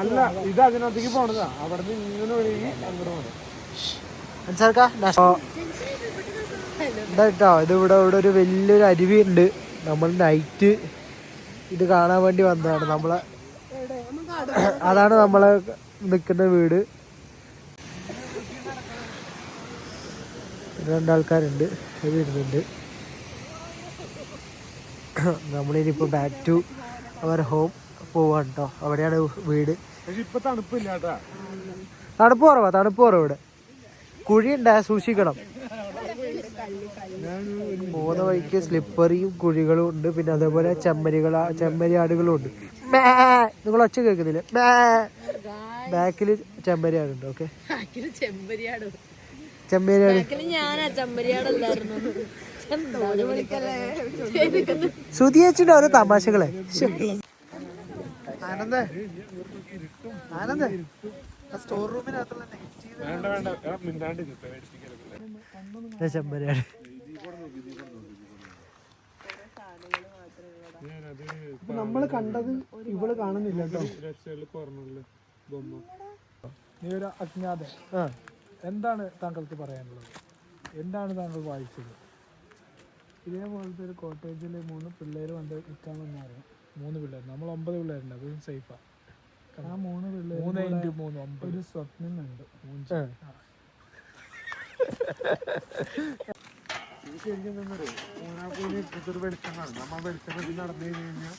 അല്ല, ഇത് അതിനകത്തേക്ക് പോണതാ. അവിടെ നിന്ന് ഇങ്ങനെ ഒഴുകി അങ്ങോട്ട് പോണത്. കേട്ടോ, ഇത് ഇവിടെ ഒരു വലിയൊരു അരുവി ഉണ്ട്. നമ്മൾ നൈറ്റ് ഇത് കാണാൻ വേണ്ടി വന്നതാണ്. അതാണ് നമ്മളെ നിൽക്കുന്ന വീട്. രണ്ടാൾക്കാരുണ്ട്, വരുന്നുണ്ട്. നമ്മളിനിപ്പോൾ ബാക്ക് ടു അവർ ഹോം പോവാണ് കേട്ടോ. അവിടെയാണ് വീട്. ഇപ്പൊ തണുപ്പില്ല. തണുപ്പ് കുറവാ ഇവിടെ. കുഴിയുണ്ടാ, സൂക്ഷിക്കണം. പോകുന്ന വഴിക്ക് സ്ലിപ്പറിയും കുഴികളും ഉണ്ട്. പിന്നെ അതേപോലെ ചെമ്മരിയാടുകളും ഉണ്ട്. നിങ്ങൾ ഒച്ച കേൾക്കുന്നില്ല? ബാക്കിൽ ചെമ്മരിയാടുണ്ട്. ഓക്കെ, ശ്രുതിയച്ചിട്ട് ഓരോ തമാശകളെ. ആനന്ദ സ്റ്റോർ റൂമിനകത്തുള്ള ചെമ്മരിയാട്. നമ്മള് കണ്ടത് ഇവള് കാണുന്നില്ല കേട്ടോ. നീ ഒരു അജ്ഞാതൻ. എന്താണ് താങ്കൾക്ക് പറയാനുള്ളത്? എന്താണ് താങ്കൾ വായിച്ചത്? ഇതേപോലത്തെ ഒരു കോട്ടേജിൽ 3 പിള്ളേർ കൊണ്ട് നിൽക്കാമെന്നാണ്. 3 പിള്ളേർ, നമ്മൾ 9 പിള്ളേരുണ്ട്. അതും സേഫാ. ആ 3 പിള്ളേർ 3 ഒരു സ്വപ്നമുണ്ട്. വെളിച്ചമാണ്. നമ്മൾ വെളിച്ചത്തിൽ നടന്നു കഴിഞ്ഞാൽ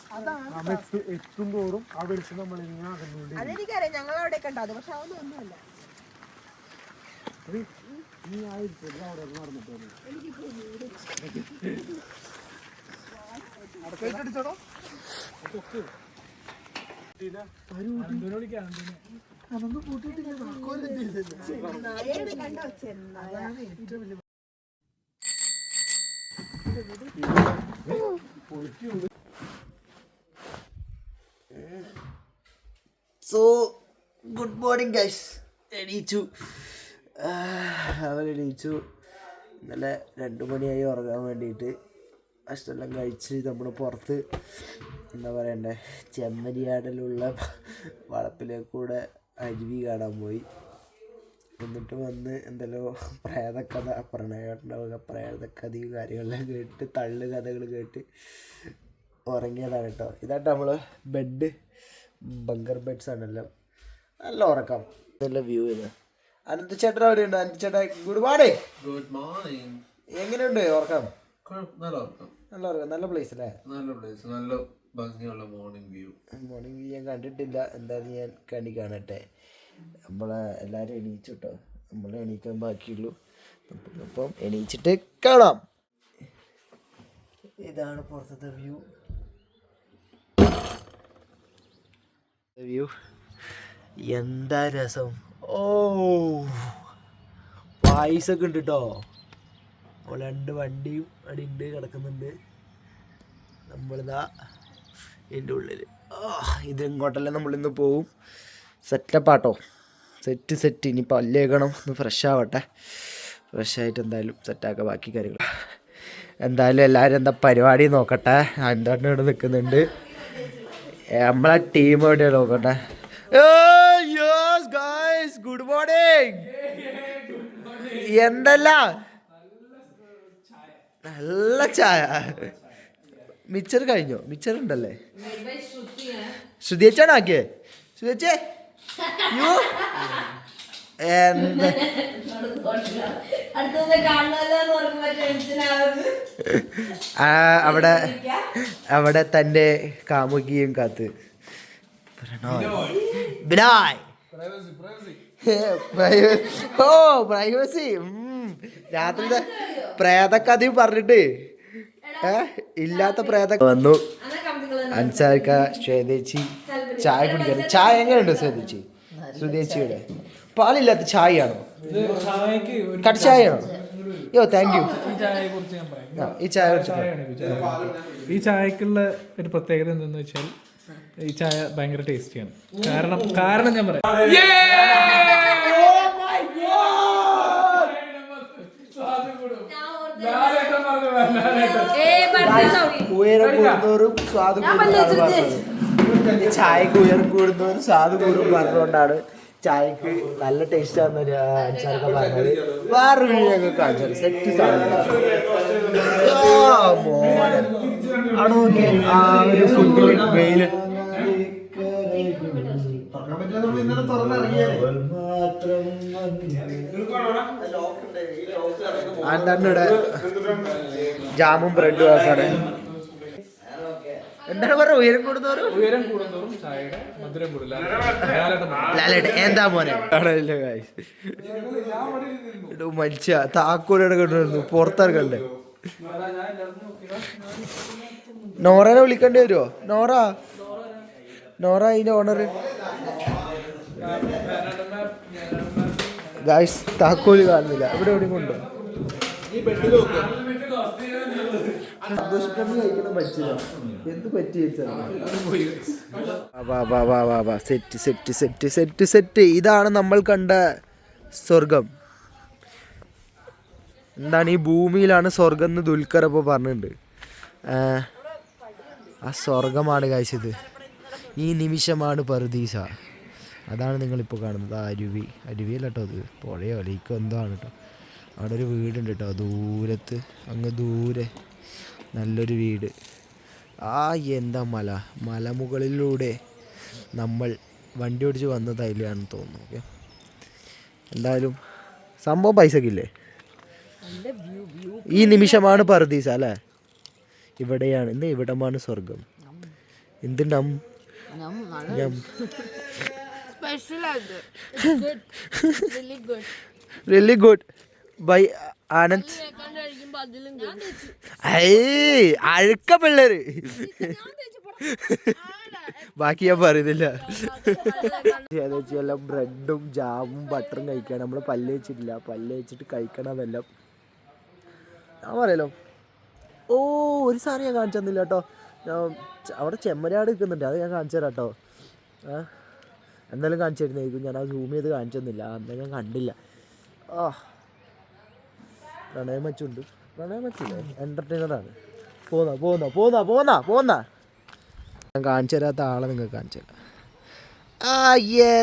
നമ്മൾ എത്തും തോറും ആ വെളിച്ചം നമ്മളിങ്ങനെ അകന്നുകൊണ്ട്. അതെനിക്കറിയാം, ഞങ്ങൾ അവിടെ കണ്ടത്. പക്ഷെ അതൊന്നും ഒന്നുമല്ല. നീ ആയിരിക്കും അവിടെ നടന്നിട്ടോ. അടുത്തടിച്ചോടോ. അതൊന്നും കൂട്ടിയിട്ടില്ല. So good morning guys. എണീച്ചു. ഇന്നലെ 2 മണിയായി ഉറങ്ങാൻ വേണ്ടിയിട്ട്. ഭക്ഷണമെല്ലാം കഴിച്ച് നമ്മൾ പുറത്ത് എന്താ പറയണ്ടേ, ചെമ്മരിയാടിലുള്ള വളപ്പിലേക്കൂടെ അരുവി കാണാൻ പോയി. എന്നിട്ട് വന്ന് എന്തെല്ലോ പ്രേതക്കഥയും കാര്യങ്ങളെല്ലാം കേട്ട് കഥകൾ കേട്ട് ഉറങ്ങിയതാണ് കേട്ടോ. ഇതായിട്ട് നമ്മൾ ബെഡ് ബങ്കർ ബെഡ്സ് ആണല്ലോ. നല്ല ഉറക്കം, നല്ല വ്യൂ ഇത്. അനന്ത് ചേട്ടൻ അവിടെ ഉണ്ട്. അനന്ത് ചേട്ടാ, ഗുഡ് മോർണിംഗ്. Good morning. എങ്ങനെയുണ്ട് ഉറക്കം? നല്ല ഉറക്കം. നല്ല പ്ലേസ് അല്ലേ? നല്ല പ്ലേസ്, നല്ല ഭംഗിയുള്ള മോർണിംഗ് വ്യൂ ഞാൻ കണ്ടിട്ടില്ല. എന്തായാലും ഞാൻ കാണട്ടെ. നമ്മളെ എല്ലാവരും എണീച്ചു കേട്ടോ. നമ്മൾ എണീക്കാൻ ബാക്കിയുള്ളൂ. അപ്പം എണീച്ചിട്ട് കാണാം. ഇതാണ് പുറത്തത്തെ വ്യൂ. എന്താ രസം. ഓ, പായസൊക്കെ ഉണ്ട് കേട്ടോ. നമ്മൾ 2 വണ്ടിയും അവിടെ ഉണ്ട്, കിടക്കുന്നുണ്ട്. നമ്മളിതാ ഇതിൻ്റെ ഉള്ളിൽ. ഇതെങ്ങോട്ടെല്ലാം നമ്മളിന്ന് പോവും. സെറ്റപ്പാട്ടോ, സെറ്റ്. ഇനി പല്ലേക്കണം, ഒന്ന് ഫ്രഷ് ആവട്ടെ. ഫ്രഷായിട്ട് എന്തായാലും സെറ്റാക്കാം ബാക്കി കാര്യങ്ങൾ. എന്തായാലും എല്ലാവരും എന്താ പരിപാടി നോക്കട്ടെ. എന്താണ് ഇവിടെ നിൽക്കുന്നുണ്ട്. നമ്മളെ ടീം എവിടെയാണ് നോക്കട്ടെ. Good morning. എന്തല്ല നല്ല ചായ. മിച്ചർ കഴിഞ്ഞോ? മിച്ചർ ഉണ്ടല്ലേ? ശ്രുതിയേച്ചാണ് ആക്കിയേ. ശ്രുതിയേച്ചേ, യോ അവിടെ തൻ്റെ കാമുകിയും കാത്ത് ബിനായ്. ഓ, പ്രൈവസി. രാത്രി പ്രേതക്കഥയും പറഞ്ഞിട്ട് ഇല്ലാത്ത പ്രേത വന്നു. അൻസാരിക്ക, ശ്വേതേച്ചി ചായ കുടിക്കാൻ. ചായ എങ്ങനെയുണ്ട് ശ്വേതേച്ചി? ശ്രുതേച്ചിയുടെ പാലില്ലാത്ത ചായയാണോ? കട്ട് ചായയാണോ? യോ, താങ്ക് യു. ഈ ചായക്കുള്ള ഒരു പ്രത്യേകത എന്തെന്ന് വെച്ചാൽ ഈ ചായ ഭയങ്കര ടേസ്റ്റിയാണ്. കാരണം ഞാൻ പറയാം. ഉയരം കൂടുന്നവരും സ്വാദ് കൂടും. ചായക്ക് ഉയരം കൂടുന്നവരും സ്വാദ് കൂടും പറഞ്ഞുകൊണ്ടാണ് ചായക്ക് നല്ല ടേസ്റ്റ് ആണെന്ന് അൻസാറൊക്കെ പറഞ്ഞത്. വേറൊരു ഞങ്ങൾക്ക് കാണിച്ചത് സെറ്റ് സാധനം അവിടെ നോക്കിയേ ആ ഒരു ഫുഡ് വെയിൽ ഇവിടെ ജാമും ബ്രെഡും ആക്കാണ്. എന്താണ് പറഞ്ഞ ഉയരം കൂടുന്നവരും ചായയുടെ മധുരം കൂടില്ല. എന്താ മോനെ മരിച്ച താക്കോലയുടെ കണ്ടിരുന്നു പുറത്തിറക്കണ്ടേ. നോറനെ വിളിക്കേണ്ടി വരുമോ? നോറ അതിന്റെ ഓണർ ഗായ്സ്. താക്കോല് കാണുന്നില്ല. ഇവിടെ എവിടെയും കൊണ്ടോ എന്ത് പറ്റി സെറ്റ്. ഇതാണ് നമ്മൾ കണ്ട സ്വർഗം. എന്താണ് ഈ ഭൂമിയിലാണ് സ്വർഗം എന്ന് ദുൽഖർ ഇപ്പോൾ പറഞ്ഞിട്ടുണ്ട്. ആ സ്വർഗമാണ് കാഴ്ചത്. ഈ നിമിഷമാണ് പറുദീസ. അതാണ് നിങ്ങളിപ്പോൾ കാണുന്നത്. ആ അരുവിയല്ല കേട്ടോ, അത് പുഴയോ ലേക്കോ എന്തോ ആണ് കേട്ടോ. അവിടെ ഒരു വീടുണ്ട് കേട്ടോ ദൂരത്ത്, അങ്ങ് ദൂരെ നല്ലൊരു വീട്. എന്താ മലമുകളിലൂടെ നമ്മൾ വണ്ടി ഓടിച്ച് വന്നതായില്ലാന്ന് തോന്നുന്നു. ഓക്കെ, എന്തായാലും സംഭവം പൈസക്കില്ലേ. ഈ നിമിഷമാണ് പറുദീസ അല്ലേ. ഇവിടെയാണ് ഇവിടമാണ് സ്വർഗം. എന്തുണ്ടാവും റിയലി ഗുഡ് ബൈ ആനന്ദ്. അഴുക്ക പിള്ളേര് ബാക്കി ഞാൻ പറയുന്നില്ല. എല്ലാം ബ്രെഡും ജാമും ബട്ടറും കഴിക്കണം. നമ്മൾ പല്ല് വെച്ചിട്ടില്ല, പല്ല് വെച്ചിട്ട് കഴിക്കണം അതെല്ലാം. ഞാൻ പറയല്ലോ ഒരു സാധനം ഞാൻ കാണിച്ചു തന്നില്ല കേട്ടോ. അവിടെ ചെമ്മരാട് നിൽക്കുന്നുണ്ട്, അത് ഞാൻ കാണിച്ചു തരാം കേട്ടോ. എന്തായാലും കാണിച്ചു തരുന്നതായിരിക്കും. ഞാൻ ആ സൂം ചെയ്ത് കാണിച്ചു തന്നില്ല, എന്തായാലും ഞാൻ കണ്ടില്ല. പ്രണയം മച്ചുണ്ട്. പ്രണയം മച്ചില്ലേ, എൻ്റർടൈനറാണ്. പോന്ന ഞാൻ കാണിച്ചു തരാത്ത ആളെ നിങ്ങൾക്ക് കാണിച്ചു തരാം.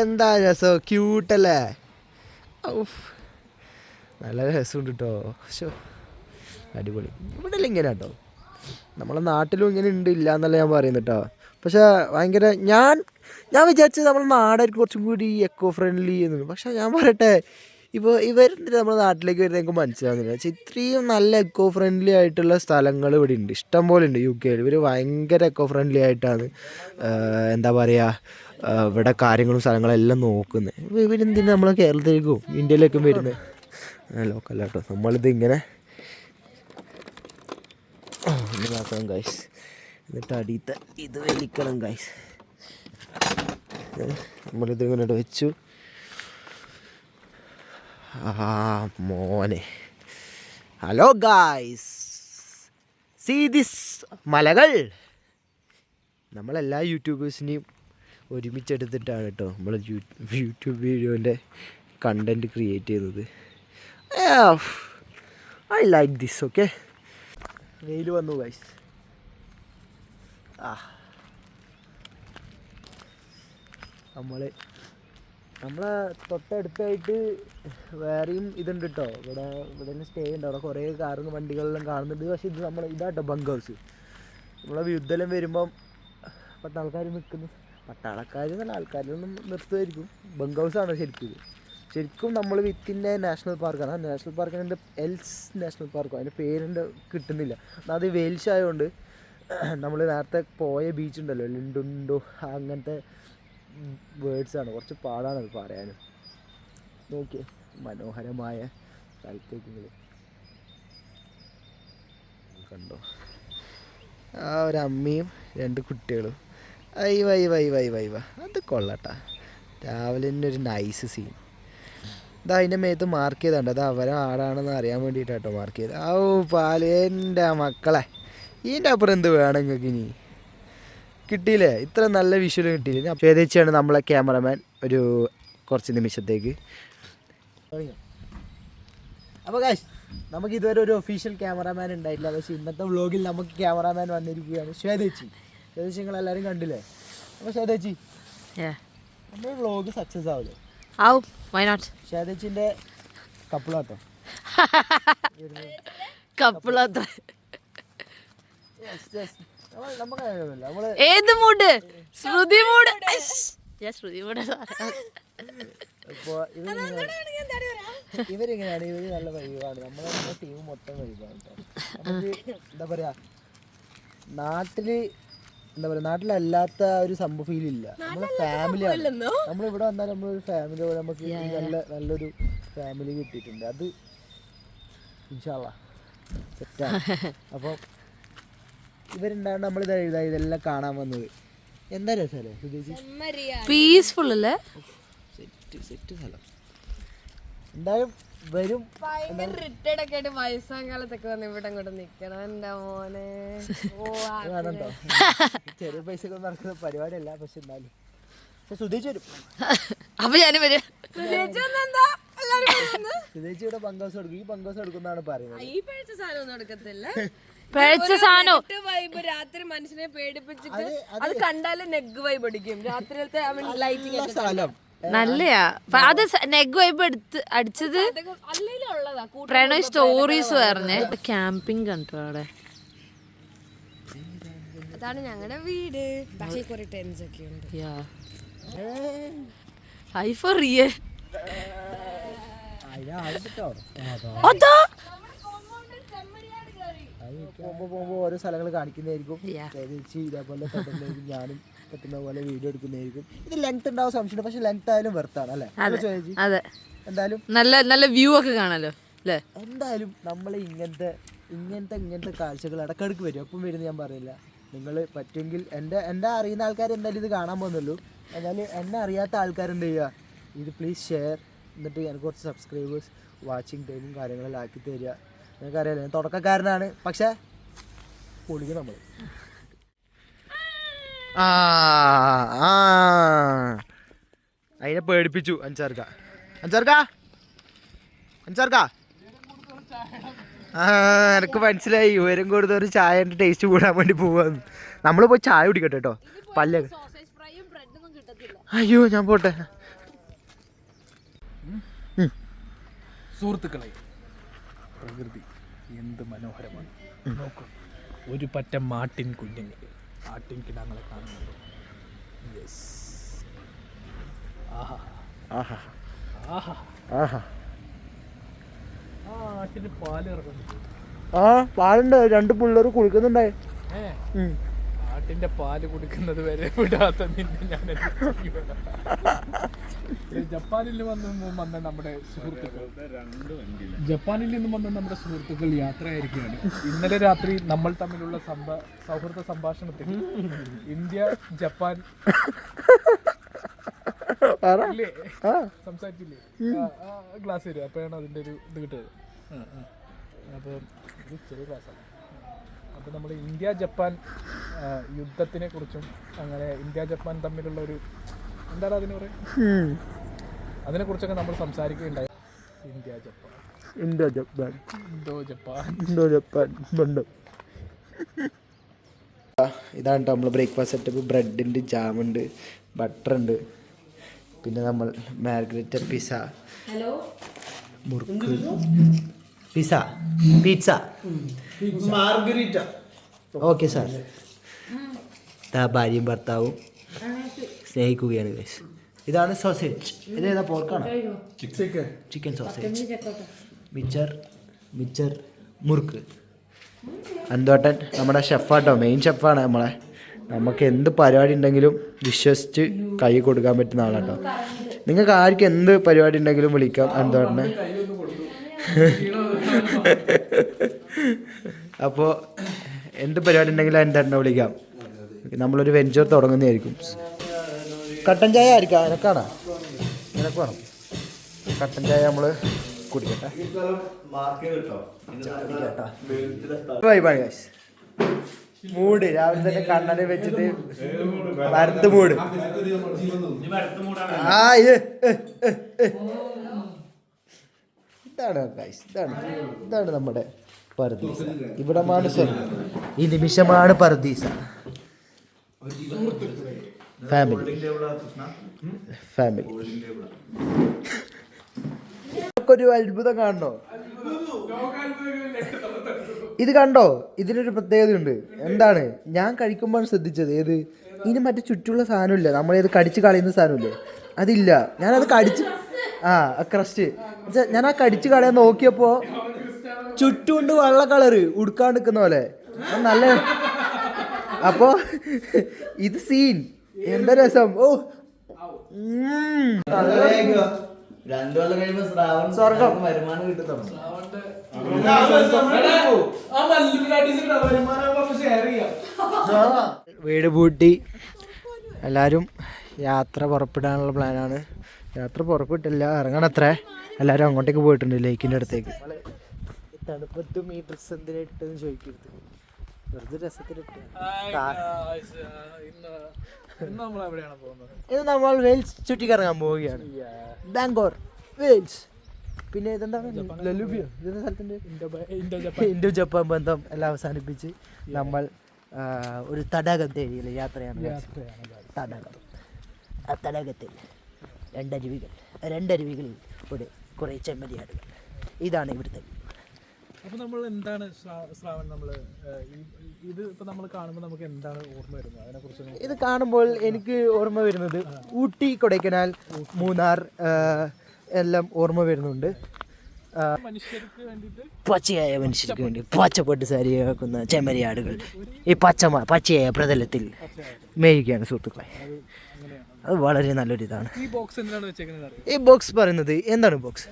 എന്താ രസം, ക്യൂട്ടല്ലേ. നല്ല രസമുണ്ട് കേട്ടോ. അടിപൊളി. ഇവിടെ അല്ല ഇങ്ങനെ കേട്ടോ, നമ്മളെ നാട്ടിലും ഇങ്ങനെ ഉണ്ട്, ഇല്ല എന്നല്ല ഞാൻ പറയുന്നത് കേട്ടോ. പക്ഷേ ഭയങ്കര ഞാൻ വിചാരിച്ചത് നമ്മുടെ നാടായിരിക്കും കുറച്ചും കൂടി എക്കോ ഫ്രണ്ട്ലി എന്നു. പക്ഷേ ഞാൻ പറയട്ടെ, ഇവരുടെ നമ്മുടെ നാട്ടിലേക്ക് വരുന്ന എനിക്ക് മനസ്സിലാകുന്നില്ല. പക്ഷേ ഇത്രയും നല്ല എക്കോ ഫ്രണ്ട്ലി ആയിട്ടുള്ള സ്ഥലങ്ങൾ ഇവിടെ ഉണ്ട്, ഇഷ്ടം പോലെ ഉണ്ട് യു കെയിൽ. ഇവർ ഭയങ്കര എക്കോ ഫ്രണ്ട്ലി ആയിട്ടാണ് എന്താ പറയുക ഇവിടെ കാര്യങ്ങളും സ്ഥലങ്ങളെല്ലാം നോക്കുന്നത്. ഇവരെന്തിനാ നമ്മളെ കേരളത്തിലേക്കും ഇന്ത്യയിലേക്കും വരുന്നത്? ലോക്കല്ല കേട്ടോ. നമ്മളിത് ഇങ്ങനെ ഇതാക്കണം ഗൈസ്, എന്നിട്ട് അടിയത്തെ ഇത് വലിക്കണം ഗൈസ്. നമ്മളിത് ഇങ്ങനെ വെച്ചു. മോനെ ഹലോ ഗൈസ്, സീ ദിസ് മലകൾ. നമ്മളെല്ലാ യൂട്യൂബേഴ്സിനെയും ഒരുമിച്ചെടുത്തിട്ടാണ് കേട്ടോ നമ്മൾ യൂട്യൂബ് വീഡിയോൻ്റെ കണ്ടൻറ്റ് ക്രിയേറ്റ് ചെയ്യുന്നത്. I like this. ഓക്കെ, വെയിൽ വന്നു ഗൈസ്. നമ്മളെ തൊട്ടടുത്തായിട്ട് വേറെയും ഇതുണ്ട് കേട്ടോ. ഇവിടെ തന്നെ സ്റ്റേ ഉണ്ട്. അവിടെ കുറേ കാറും വണ്ടികളെല്ലാം കാണുന്നുണ്ട്. പക്ഷേ ഇത് ഇതാട്ടോ ബങ്ക് ഹൗസ്. നമ്മളെ യുദ്ധമെല്ലാം വരുമ്പം പട്ടാൾക്കാർ നിൽക്കുന്നു. പട്ടാളക്കാർ നല്ല ആൾക്കാരൊന്നും നിർത്തുമായിരിക്കും. ബങ്ക് ഹൗസാണ് ശരിക്കും നമ്മൾ വിത്തിൻ്റെ നാഷണൽ പാർക്കാണ്. ആ നാഷണൽ പാർക്കിൻ്റെ എൽസ് നാഷണൽ പാർക്കോ അതിൻ്റെ പേരിൻ്റെ കിട്ടുന്നില്ല. അത് വെയിൽസ് ആയതുകൊണ്ട് നമ്മൾ നേരത്തെ പോയ ബീച്ചുണ്ടല്ലോ ലിൻഡുണ്ടോ, അങ്ങനത്തെ വേർഡ്സാണ്, കുറച്ച് പാടാണത് പറയാനും. നോക്കിയേ മനോഹരമായ സ്ഥലത്തേക്ക് കണ്ടോ, ആ ഒരു അമ്മയും 2 കുട്ടികളും. വൈ അത് കൊള്ളട്ടാ. രാവിലെ തന്നെ ഒരു നൈസ് സീൻ. ഇതാ അതിൻ്റെ മേത്ത് മാർക്ക് ചെയ്തുണ്ട്, അത് അവരെ ആടാണെന്ന് അറിയാൻ വേണ്ടിയിട്ടാട്ടോ മാർക്ക് ചെയ്ത്. പാലേൻ്റെ മക്കളെ, ഇതിൻ്റെ അപ്പുറം എന്ത് വേണം നിങ്ങൾക്ക് ഇനി? കിട്ടിയില്ലേ, ഇത്ര നല്ല വിഷ്വൽ കിട്ടിയില്ലേ. ചേതേച്ചാണ് നമ്മളെ ക്യാമറമാൻ. ഒരു കുറച്ച് നിമിഷത്തേക്ക് അപ്പോൾ ഗൈസ് നമുക്ക് ഇതുവരെ ഒരു ഒഫീഷ്യൽ ക്യാമറാമാൻ ഉണ്ടായിട്ടില്ല. പക്ഷേ ഇന്നത്തെ വ്ളോഗിൽ നമുക്ക് ക്യാമറാമാൻ വന്നിരിക്കുകയാണ്. ശ്വേതേച്ചി നിങ്ങളെല്ലാവരും കണ്ടില്ലേ? അപ്പോൾ ശ്വേതേച്ചി നമ്മുടെ വ്ളോഗ് സക്സസ് ആവില്ലേ? ശ്വേതേച്ചിൻ്റെ കപ്പിളാട്ടോ ഏത് മൂഡ്? ശ്രുതി മൂഡ്. ശ്രുതി മൂഡ്. ഇപ്പോൾ ഇവരിങ്ങനെയാണ്. ഇവര് നല്ല വൈബാണ്. നമ്മുടെ ടീം മൊത്തം വൈബാണ് കേട്ടോ. നമുക്ക് എന്താ പറയുക, നാട്ടിലല്ലാത്ത ഒരു സംഭവം ഫീൽ ഇല്ല. നമ്മളെ ഫാമിലിയാണ്. നമ്മളിവിടെ വന്നാൽ നമ്മളൊരു ഫാമിലി പോലെ നമുക്ക് നല്ലൊരു ഫാമിലി കിട്ടിയിട്ടുണ്ട്. അത് ഇൻഷാല്ലാ സെറ്റാണ്. അപ്പോൾ ഇവരുണ്ടായത് ഇതെല്ലാം കാണാൻ വന്നത് എന്താ രസമല്ലേ സുധേച്ചി? പീസ്ഫുൾ അല്ലേ? സെറ്റ് സ്ഥലം. എന്തായാലും വരും. റിട്ടയർഡ് ഒക്കെ ആയിട്ട് വയസ്സാകാലത്തൊക്കെ വന്ന് ഇവിടെ അങ്ങോട്ട് നിക്കണം എന്റെ മോനെ. വേണോ ചെറിയ പൈസ നടക്കുന്ന പരിപാടിയല്ല. പക്ഷെ എന്നാലും സുധേച്ചി വരും. അപ്പൊ ഞാനും വരും. സുധേച്ചി ഇവിടെ ബംഗാസ് കൊടുക്കും. ഈ ബംഗാസ് കൊടുക്കുന്നതാണ് പറയുന്നത്. ഈ പഴിച്ച സാധനം ഒന്നും എടുക്കത്തില്ല. പഴിച്ച സാധനം വൈബ് രാത്രി മനുഷ്യനെ പേടിപ്പിച്ചിട്ട് അത് കണ്ടാലും നെഗ് വൈബ് അടിക്കും. രാത്രിയിലത്തെ ലൈറ്റിംഗ് സ്ഥലം നല്ലയാ. അത് നെഗ് വൈബ് അടിച്ചത് അല്ലെങ്കിലും ഉള്ളതാ. പ്രണോയ് സ്റ്റോറീസ് പറഞ്ഞ് ക്യാമ്പിങ് കണ്ടു അവിടെ. അതാണ് ഞങ്ങളുടെ വീട്. പക്ഷേ കുറെ ടെൻസ് ഒക്കെ ഉണ്ട്. High for real. പോകുമ്പോ ഓരോ സ്ഥലങ്ങൾ കാണിക്കുന്നതായിരിക്കും. ഇതേപോലെ പറ്റുന്നതായിരിക്കും. ഞാനും പറ്റുന്ന പോലെ വീഡിയോ എടുക്കുന്നതായിരിക്കും. ഇത് ലെങ്ത് ഉണ്ടാവും സംശയം. പക്ഷെ ലെങ്ത് ആയാലും വെർത്താണ് അല്ലേ? അതെ. എന്തായാലും നല്ല വ്യൂ ഒക്കെ കാണാലോ അല്ലേ? എന്തായാലും നമ്മൾ ഇങ്ങനത്തെ കാഴ്ചകൾ ഇടക്കിടക്ക് വരും. എപ്പം വരുന്നത് ഞാൻ പറയില്ല. നിങ്ങൾ പറ്റുമെങ്കിൽ എൻ്റെ അറിയുന്ന ആൾക്കാർ എന്തായാലും ഇത് കാണാൻ പോകുന്നുള്ളൂ. എന്നാലും എന്നെ അറിയാത്ത ആൾക്കാരെന്ത് ചെയ്യുക, ഇത് പ്ലീസ് ഷെയർ. എന്നിട്ട് എനിക്ക് കുറച്ച് സബ്സ്ക്രൈബേഴ്സ് വാച്ചിങ് ടൈമും കാര്യങ്ങളെല്ലാം ആക്കി തരിക. നിങ്ങൾക്കറിയാലോ ഞാൻ തുടക്കക്കാരനാണ്. പക്ഷേ പൊളിക്കും നമ്മൾ. അതിനെ പേടിപ്പിച്ചു അഞ്ചാർക്ക. എനിക്ക് മനസ്സിലായി. ഉയരം കൂടുതൽ ചായൻ്റെ ടേസ്റ്റ് കൂടാൻ വേണ്ടി പോവാന്ന്. നമ്മൾ പോയി ചായ കുടിക്കട്ടെ കേട്ടോ. പല്ലൊക്കെ അയ്യോ ഞാൻ പോട്ടെ. സുഹൃത്തുക്കളെ, പ്രകൃതി എന്ത് മനോഹരമാണ്. നോക്കൂ, ഒരു പറ്റ മാട്ടിൻ കുഞ്ഞുങ്ങൾ, ആട്ടിൻ കിടാങ്ങളെ കാണുന്നുണ്ട്. യെസ്, ആഹാ ആഹാ ആഹാ ആഹാ. ആ ആട്ടിന് പാല് ഇറങ്ങുന്നുണ്ട്. പാലുണ്ട്. 2 പിള്ളേർ കുളിക്കുന്നുണ്ടായി. ആട്ടിന്റെ പാല് കുടിക്കുന്നത് വരെ വിടാത്ത നിന്നെ ഞാൻ ജപ്പാനിൽ നിന്നും വന്ന നമ്മുടെ സുഹൃത്തുക്കൾ യാത്രയായിരിക്കുകയാണ്. ഇന്നലെ രാത്രി നമ്മൾ തമ്മിലുള്ള സൗഹൃദ സംഭാഷണത്തിൽ ഇന്ത്യ ജപ്പാൻ സംസാരിച്ചില്ലേ? ക്ലാസ് വരും. അപ്പോഴാണ് അതിൻ്റെ ഒരു ഇത് കിട്ടുന്നത്. അപ്പോൾ ഇത് ചെറിയ ക്ലാസ്സാണ്. അപ്പോൾ നമ്മൾ ഇന്ത്യ ജപ്പാൻ യുദ്ധത്തിനെ കുറിച്ചും അങ്ങനെ ഇന്ത്യ ജപ്പാൻ തമ്മിലുള്ള ഒരു എന്താണ് അതിന് പറയുക, അതിനെക്കുറിച്ചൊക്കെ നമ്മൾ സംസാരിക്കുകയുണ്ടായി. ഇന്ത്യ ജപ്പാൻ ബന്ധം. ഇതാണ് കേട്ടോ നമ്മൾ ബ്രേക്ക്ഫാസ്റ്റ് സെറ്റപ്പ്. ബ്രെഡുണ്ട്, ജാമുണ്ട്, ബട്ടറുണ്ട്, പിന്നെ നമ്മൾ മാർഗരറ്റ പിസ്സ, മുറുക്ക്, പിസ്സ മാർഗരിറ്റ. Okay sir. ഭാര്യയും ഭർത്താവും സ്നേഹിക്കുകയാണ് ഗൈസ്. ഇതാണ് സോസേജ്. ഇതേതാ? പോർക്കാണോ? Chicken sausage. മിച്ചർ മുറുക്ക്. അന്തോട്ടൻ നമ്മുടെ ഷെഫാട്ടോ, മെയിൻ ഷെഫാണ് നമ്മളെ. നമുക്ക് എന്ത് പരിപാടി ഉണ്ടെങ്കിലും വിശ്വസിച്ച് കൈ കൊടുക്കാൻ പറ്റുന്ന ആളാട്ടോ. നിങ്ങൾക്ക് ആർക്കും എന്ത് പരിപാടി ഉണ്ടെങ്കിലും വിളിക്കാം അന്തോട്ടനെ. അപ്പോൾ എന്ത് പരിപാടി ഉണ്ടെങ്കിലും അന്തോട്ടനെ വിളിക്കാം. നമ്മളൊരു വെഞ്ചർ തുടങ്ങുന്നതായിരിക്കും. കട്ടൻ ചായ ആയിരിക്കാം. നിനക്ക് വേണം കട്ടൻ ചായ. നമ്മൾ കുടിക്കട്ടെ. മൂഡ് രാവിലെ തന്നെ കണ്ണനെ വെച്ചിട്ട് വരത്ത് മൂഡ്. ഇതാണ് ഗൈസ്, ഇതാണ് നമ്മുടെ പർദീസ. ഇവിടമാണ് സ്വർഗ്ഗം. ഈ നിമിഷമാണ് പർദീസ. ഫാമിലി ഒരു അത്ഭുതം കാണണോ? ഇത് കണ്ടോ? ഇതിനൊരു പ്രത്യേകതയുണ്ട്. എന്താണ് ഞാൻ കഴിക്കുമ്പോൾ ശ്രദ്ധിച്ചത്? ഏത് ഇതിന് മറ്റേ ചുറ്റുള്ള സാധനമില്ല, നമ്മളേത് കടിച്ച് കളയുന്ന സാധനമില്ലേ, അതില്ല. ഞാനത് കടിച്ച് ക്രസ്റ്റ് ഞാൻ ആ കടിച്ച് കളയാൻ നോക്കിയപ്പോൾ ചുറ്റുകൊണ്ട് വെള്ള കളറ് ഉടുക്കാണ്ട് നിൽക്കുന്ന പോലെ നല്ല. അപ്പോൾ ഇത് സീൻ എന്താ രസം. ഓ സ്വർഗം. വരുമാനം കിട്ടുന്നു. വീട് പൂട്ടി എല്ലാവരും യാത്ര പുറപ്പെടാനുള്ള പ്ലാനാണ്. യാത്ര പുറപ്പെട്ടില്ല, ഇറങ്ങണത്രേ. എല്ലാവരും അങ്ങോട്ടേക്ക് പോയിട്ടുണ്ട്, ലേക്കിൻ്റെ അടുത്തേക്ക്. തണുപ്പത്ത് ഈ ഡ്രസ്സ് എന്തിനാ ഇട്ടെന്ന് ചോദിക്കരുത്, വെറുതെ രസത്തിലിട്ട്. ഇത് നമ്മൾ വെയിൽസ് ചുറ്റിക്കറങ്ങാൻ പോവുകയാണ്. ബാങ്കോർ, വെയിൽസ്. പിന്നെ ഇതെന്താണ് സ്ഥലത്തിൻ്റെ ഇൻഡോ ജപ്പാൻ ബന്ധം എല്ലാം അവസാനിപ്പിച്ച് നമ്മൾ ഒരു തടാകം തേടിയുള്ള യാത്രയാണ്. തടാകം. ആ തടാകത്തിൽ രണ്ടരുവികളിൽ ഇവിടെ കുറേ ചെമ്മരിയാടുകൾ. ഇതാണ് ഇവിടുത്തെ. അപ്പോൾ നമ്മൾ എന്താണ് ശ്രാവൺ, നമ്മൾ ഇത് ഇപ്പോൾ നമ്മൾ കാണുമ്പോൾ നമുക്ക് എന്താണ് ഓർമ്മ വരുന്നത് അതിനെക്കുറിച്ച്? ഇത് കാണുമ്പോൾ എനിക്ക് ഓർമ്മ വരുന്നത് ഊട്ടി, കൊടൈക്കനാൽ, മൂന്നാർ എല്ലാം ഓർമ്മ വരുന്നുണ്ട്. മനുഷ്യർക്ക് വേണ്ടിയിട്ട്, പച്ചയായ മനുഷ്യർക്ക് വേണ്ടി പച്ചപ്പട്ട് സാരിയാക്കുന്ന ചെമ്മരിയാടുകൾ ഈ പച്ചയായ പ്രതലത്തിൽ മേയുകയാണ് സുഹൃത്തുക്കളെ. അത് വളരെ നല്ലൊരിതാണ്. ഈ ബോക്സ് എന്താണ് വെച്ചേക്കുന്നത്? ഈ ബോക്സ് പറയുന്നത് എന്താണ്? ബോക്സ്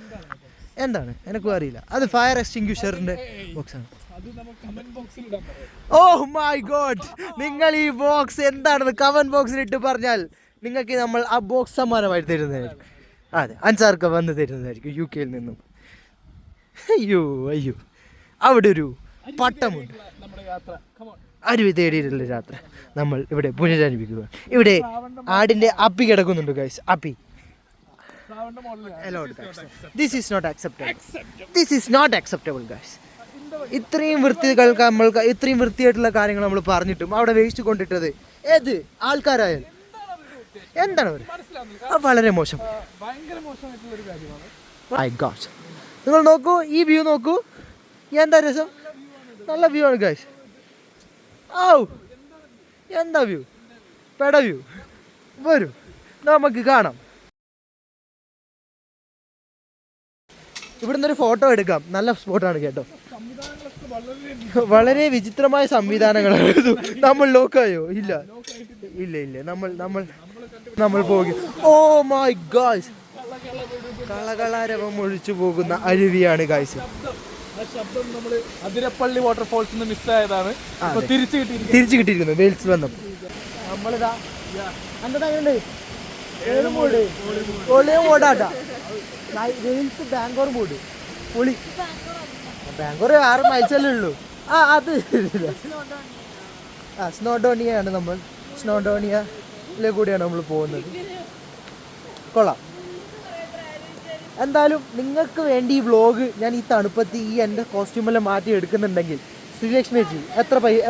എന്താണ് എനിക്കും അറിയില്ല. അത് ഫയർ എക്സ്റ്റിങ്ക്വിഷറിന്റെ ബോക്സാണ്. ഓ മൈ ഗോഡ്, നിങ്ങൾ ഈ ബോക്സ് എന്താണെന്ന് കമന്റ് ബോക്സിൽ ഇട്ട് പറഞ്ഞാൽ നിങ്ങൾക്ക് നമ്മൾ ആ ബോക്സ് സമ്മാനമായി തരുന്നതായിരിക്കും. അതെ, അൻസാർക്ക് വന്ന് തരുന്നതായിരിക്കും UK നിന്നും. അയ്യോ അവിടെ ഒരു പട്ടമുണ്ട്. അരുവി തേടിയിട്ടുള്ള യാത്ര നമ്മൾ ഇവിടെ പുനരാരംഭിക്കുക. ഇവിടെ ആടിന്റെ അപ്പി കിടക്കുന്നുണ്ട് ഗൈസ്. അപ്പി. This is not acceptable guys. ഇത്രയും വൃത്തിയായിട്ടുള്ള കാര്യങ്ങൾ നമ്മൾ പറഞ്ഞിട്ടും അവിടെ വേസ്റ്റ് കൊണ്ടിട്ടത് ഏത് ആൾക്കാരായാലും എന്താണ് വളരെ മോശം. നിങ്ങൾ നോക്കൂ, ഈ വ്യൂ നോക്കൂ, എന്താ രസം. നല്ല വ്യൂ ആണ് ഗൈസ്. എന്താ വ്യൂ, പെട വ്യൂ. വരൂ നമുക്ക് കാണാം. ഇവിടുന്ന് ഒരു ഫോട്ടോ എടുക്കാം. നല്ല സ്പോട്ടാണ് കേട്ടോ. വളരെ വിചിത്രമായ സംവിധാനങ്ങളാണ്. നമ്മൾ ലോക്കായോ? ഇല്ല നമ്മൾ പോകും. ഓ മൈ ഗോഡ്, കളകളാരവം ഒഴിച്ചു പോകുന്ന അരുവിയാണ് ഗൈസ്. അതിരപ്പള്ളി വാട്ടർഫോൾസ് മിസ്സായതാണ്, തിരിച്ചു കിട്ടിയിരിക്കുന്നു വെയിൽസ് വന്നപ്പോൾ. നമ്മളിതാ ഓടാട്ടാ വെയിൽസ് ബാങ്കോർ ബോർഡ് പൊളി. ബാങ്കോർ 6 മൈൽസല്ലേ ഉള്ളൂ. അത് സ്നോഡോണിയാണ്. നമ്മൾ സ്നോഡോണിയയിലെ കൂടിയാണ് നമ്മൾ പോകുന്നത്. കൊള്ളാം. എന്തായാലും നിങ്ങൾക്ക് വേണ്ടി ഈ വ്ളോഗ് ഞാൻ ഈ തണുപ്പത്ത് ഈ എൻ്റെ കോസ്റ്റ്യൂമെല്ലാം മാറ്റി എടുക്കുന്നുണ്ടെങ്കിൽ ശ്രീലക്ഷ്മി ചേച്ചി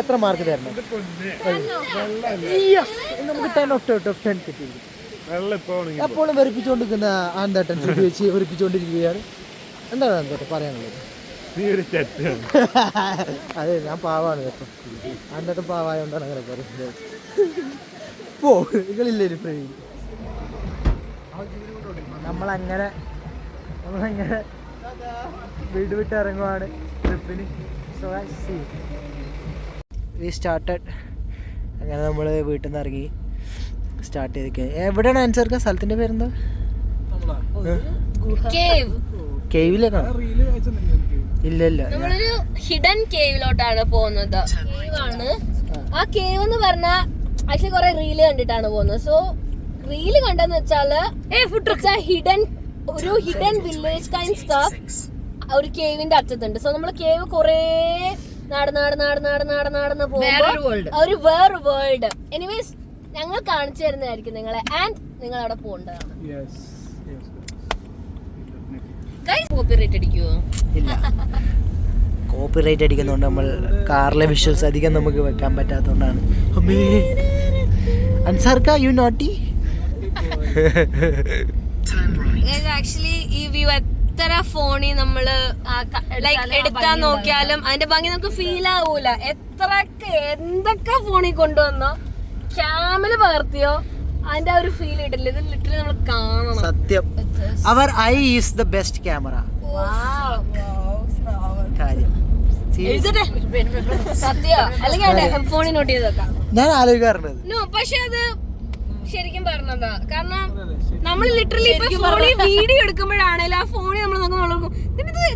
എത്ര മാർക്ക് തരണം? നമുക്ക് 10 out of 10 കിട്ടിയിരിക്കും. എപ്പോഴും വെറുപ്പിച്ചുകൊണ്ടിരിക്കുന്ന ആന്തേട്ടൻ ചേച്ചി വെറുപ്പിച്ചുകൊണ്ടിരിക്കുകയാണ്. എന്താണ് ആന്തേട്ടൻ പറയാനുള്ളത്? അതെ, ഞാൻ പാവാണ് കേട്ടോ. ആന്തേട്ടൻ പാവായോണ്ടാണ് അങ്ങനെ പറയുന്നത്. നിങ്ങളില്ലേ ഫ്രെയിം. നമ്മളങ്ങനെ വീട് വിട്ട് ഇറങ്ങുവാണ് ട്രിപ്പിന്. So we started. അങ്ങനെ നമ്മൾ വീട്ടിൽ നിന്ന് ഇറങ്ങി സ്റ്റാർട്ട് ചെയ്ത്. എവിടെയാണ് ആൻസർക്ക്? സ്ഥലത്തിൻ്റെ പേരെന്താ? കേവിലേക്കാണ്? ഇല്ല, നമ്മളൊരു ഹിഡൻ കേവിലോട്ടാണ് പോകുന്നത്. കേവാണ്. ആ കേവ് എന്ന് പറഞ്ഞാൽ ആക്ച്വലി കുറെ റീല് കണ്ടിട്ടാണ് പോകുന്നത്. സോ റീല് കണ്ടെന്ന് വെച്ചാല് ഒരു ഹിഡൻ വില്ലേജ് കൈൻഡ് സ്റ്റഫ് ഒരു കേവിന്റെ അറ്റത്തുണ്ട്. സോ നമ്മള് കേവ് കൊറേ നടന്ന് പോകുമ്പോ ഒരു വേറെ വേൾഡ്. എനിവേസ് ഞങ്ങൾ കാണിച്ചു തരുന്നതായിരിക്കും നിങ്ങളെ. ആൻഡ് നിങ്ങൾ അവിടെ പോകേണ്ടതാണ്. കോപ്പിറൈറ്റ് അടിക്കുവോ? ഇല്ല, കോപ്പിറൈറ്റ് അടിക്കുന്നതുകൊണ്ട് നമ്മൾ കാറിലെ വിഷ്വൽസ് അധികം നമുക്ക് വെക്കാൻ പറ്റാത്തതുകൊണ്ടാണ്. അൻസാർക്ക യു നോട്ടി. ആക്ച്വലി ഈ വ്യൂ എത്ര ഫോണിൽ നമ്മള് ലൈക്ക് എടുത്താൽ നോക്കിയാലും അതിന്റെ ഭംഗി നമുക്ക് ഫീൽ ആവൂല. എന്തൊക്കെ ഫോണിൽ കൊണ്ടുവന്നോ ക്യാമില് പകർത്തിയോ അതിന്റെ ഒരു ഫീൽ കിട്ടില്ല. ഇത് ലിറ്ററലി നമ്മൾ കാണണം. സത്യം, അവർ eye is the best camera. കാര്യം സത്യ അല്ലെങ്കിൽ ഫോണിൽ നോട്ട് ചെയ്ത് വെക്കാം. ഞാൻ ആലോചിക്കാറുണ്ട്. പക്ഷെ അത് ശരിക്കും പറഞ്ഞതാ. കാരണം നമ്മൾ ലിറ്ററലി ഇപ്പൊ ഫോണിൽ വീഡിയോ എടുക്കുമ്പോഴാണേലും ആ ഫോണിൽ നമ്മൾ നോക്കുമ്പോൾ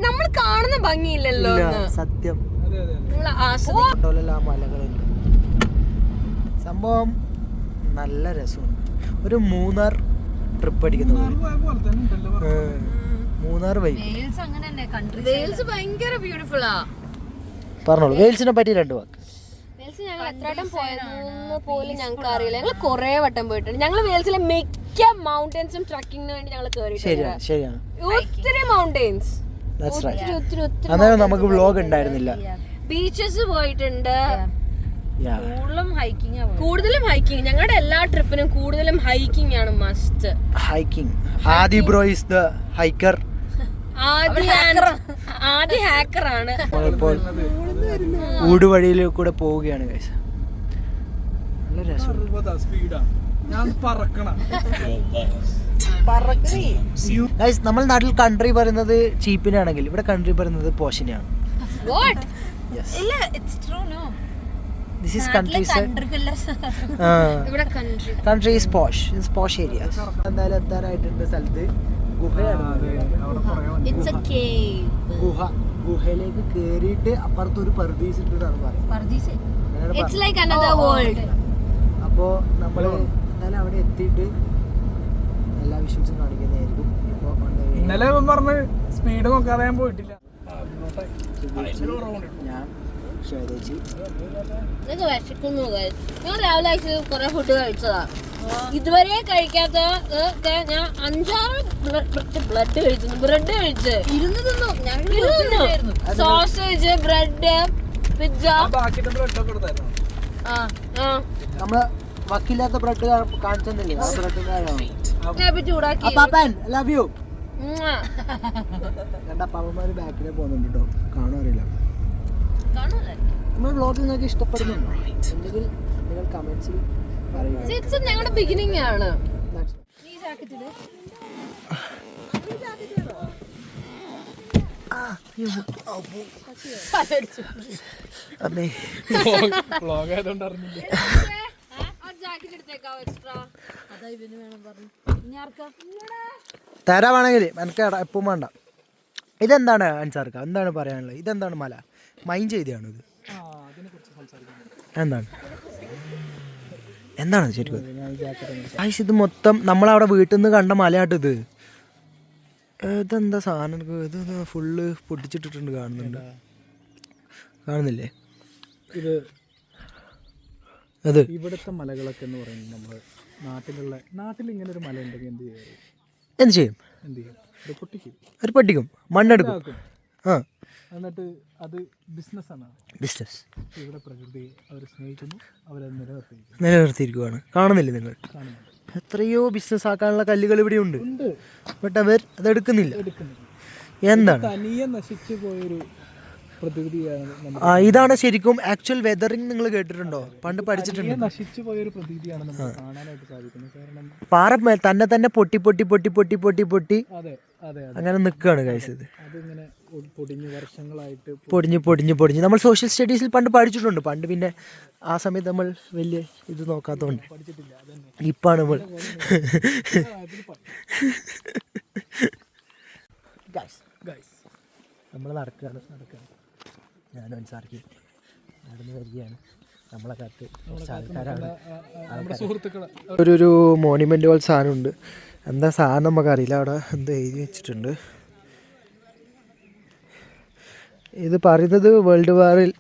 നമ്മൾ കാണുന്ന ഭംഗിയില്ലല്ലോ. സത്യം, നമ്മൾ ആസ്വദിക്കും. മലകളുണ്ട്, സംഭവം നല്ല രസമാണ്. ഒരു മൂന്നാർ ട്രിപ്പ് അടിക്കുന്ന മൂന്നാർ വൈബ്. വെയിൽസ് ഭയങ്കര ബ്യൂട്ടിഫുള്ളാ. പറഞ്ഞോളൂ, വെയിൽസിനെ പറ്റി 2 വാക്ക്. വെയിൽസ് ഞങ്ങൾ എത്ര വട്ടം പോയതെന്ന് പോലും ഞങ്ങൾക്ക് അറിയില്ല. ഞങ്ങൾ കുറെ വട്ടം പോയിട്ടുണ്ട്. ഞങ്ങൾ വെയിൽസിലെ മിക്ക മൗണ്ടൻസും ട്രക്കിങ്ങിന് വേണ്ടി ഞങ്ങൾ ശരിയാണ്, ശരിയാണ്. ഒത്തിരി മൗണ്ടൻസ്, അന്നേരം നമുക്ക് വ്ലോഗ് ഉണ്ടായിരുന്നില്ല. ബീച്ചസ് പോയിട്ടുണ്ട്. ഹൈക്കിംഗ് കൂടുതലും ഹൈക്കിംഗ്. ഞങ്ങളുടെ എല്ലാ ട്രിപ്പിനും കൂടുതലും ഹൈക്കിംഗ് ആണ് must. Hiking. Adi bro is the hiker. ആദ്യ ഹാക്കറാണ്. ഊട് വഴിയിൽ കൂടെ പോവുകയാണ് ഗൈസ്. നല്ല രസം. ഗൈസ്, നമ്മൾ നാട്ടിൽ കൺട്രി പറയുന്നത് ചീപ്പിനാണെങ്കിൽ ഇവിടെ കൺട്രി പറയുന്നത് പോഷിനെയാണ്. This is countryside. Country is posh. It's posh area. എന്തായാലും എത്താനായിട്ടുണ്ട് സ്ഥലത്ത്. ഗുഹയിലേക്ക് കേറിയിട്ട് അപ്പുറത്ത് ഒരു പർദീസ് ഉണ്ടെന്നാണ് പറയുന്നത്. അപ്പോ നമ്മള് എന്തായാലും അവിടെ എത്തിയിട്ട് എല്ലാ വിഷ്വൽസും കാണിക്കുന്നതായിരിക്കും. ഇപ്പൊ ഇന്നലെ പറഞ്ഞ് സ്പീഡ് നോക്കാതെ ഞാൻ പോയിട്ടില്ല. ഞാൻ ഞാൻ രാവിലെ കുറെ ഫുഡ് കഴിച്ചതാ. ഇതുവരെ കഴിക്കാത്ത ഞാൻ 5-6 ബ്രെഡ് കഴിച്ച് ഇരുന്ന് തിന്നു. Sausage, bread, pizza. നമ്മള് വക്കില്ലാത്ത ബ്രെഡ് കാണിച്ചെന്നില്ലേ? ചൂടാക്കി ലവ് യു. പാപ്പന്മാര് ബാക്കിലെ പോകുന്നുണ്ട് കേട്ടോ, കാണാറില്ല. നമ്മുടെ വ്ളോഗ് നിങ്ങൾക്ക് ഇഷ്ടപ്പെടുന്നുണ്ടോ? എന്തെങ്കിൽ നിങ്ങൾ കമന്റ്സിൽ പറയുക. ഞങ്ങളുടെ ബിഗിനിങ് ആണ്. തരാവാണെങ്കിൽ എനിക്ക് എപ്പം വേണ്ട. ഇതെന്താണ് അൻസാർക്ക, എന്താണ് പറയാനുള്ളത്? ഇതെന്താണ് മല? മൈൻഡ് ചെയ്തതാണോ ഇത്? എന്താണ് ശരിക്കും ആയിഷ്? ഇത് മൊത്തം നമ്മളവിടെ വീട്ടിൽ നിന്ന് കണ്ട മലയാട്ട് ഇത്. ഇതെന്താ സാധനം? ഇത് ഫുള്ള് പൊട്ടിച്ചിട്ടിട്ടുണ്ട്. കാണുന്നില്ലേ ഇത്? അത് ഇവിടുത്തെ മലകളൊക്കെ എന്ന് പറയുന്നത് നമ്മള് നാട്ടിൽ ഇങ്ങനെ ഒരു മല ഉണ്ടെങ്കിൽ എന്ത് ചെയ്യും? ഒരു പൊട്ടിക്കും, മണ്ണെടുക്കും. എന്നിട്ട് അത് ബിസിനസ്സാണ്. ഇവിടെ പ്രകൃതി അവർ സ്നേഹിക്കുന്നു, അവരത് നിലനിർത്തിയിരിക്കുകയാണ്. കാണുന്നില്ലേ നിങ്ങൾ? എത്രയോ ബിസിനസ് ആക്കാനുള്ള കല്ലുകൾ ഇവിടെ ഉണ്ട്. ബട്ട് അവർ അതെടുക്കുന്നില്ല. എന്താണ്? തനിയെ നശിച്ചു പോയൊരു പ്രകൃതിയാണ്. ഇതാണ് ശരിക്കും ആക്ച്വൽ വെതറിങ്. നിങ്ങൾ കേട്ടിട്ടുണ്ടോ? പണ്ട് പഠിച്ചിട്ടുണ്ട്. നശിച്ചു പോയൊരു പ്രതീതിയാണ് നമുക്ക് കാണാനായിട്ട് സാധിക്കുന്നത്. കാരണം പാറ തന്നെ പൊട്ടി പൊട്ടി പൊട്ടി പൊട്ടി പൊട്ടി പൊട്ടി അങ്ങനെ നിൽക്കുകയാണ് ഗൈസ്. ഇത് അതിങ്ങനെ പൊടിഞ്ഞ് വർഷങ്ങളായിട്ട് പൊടിഞ്ഞ് നമ്മൾ സോഷ്യൽ സ്റ്റഡീസിൽ പണ്ട് പഠിച്ചിട്ടുണ്ട്. പണ്ട് പിന്നെ ആ സമയത്ത് നമ്മൾ വലിയ ഇത് നോക്കാത്തതുകൊണ്ട് ഇപ്പാണ് നമ്മൾ നമ്മൾ നടക്കുകയാണ്. ഞാനും അൻസാർക്കി നടന്നു വരികയാണ്. നമ്മളെ കാത്ത് ആൾക്കാരാണ്. ഒരു മോണിമെൻ്റ് പോലെ സാധനമുണ്ട്. എന്താ സാധനം നമുക്കറിയില്ല. അവിടെ എന്താ എഴുതി വെച്ചിട്ടുണ്ട്. ഇത് പറയുന്നത് വേൾഡ് വാറിൽ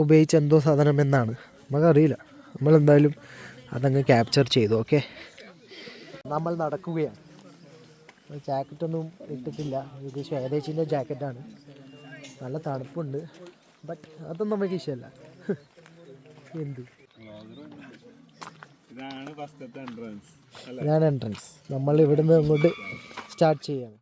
ഉപയോഗിച്ച എന്തോ സാധനം എന്നാണ്. നമുക്കറിയില്ല. നമ്മളെന്തായാലും അതങ്ങ് ക്യാപ്ചർ ചെയ്തു. ഓക്കെ, നമ്മൾ നടക്കുകയാണ്. ജാക്കറ്റൊന്നും ഇട്ടിട്ടില്ല. ഇത് ശ്വേതേച്ചിൻ്റെ ജാക്കറ്റാണ്. നല്ല തണുപ്പുണ്ട്. ബട്ട് അതൊന്നും നമുക്ക് ഇഷ്ടമല്ല. എന്ത് ഇതാണ് എൻട്രൻസ്. നമ്മൾ ഇവിടുന്ന് അങ്ങോട്ട് സ്റ്റാർട്ട് ചെയ്യണം.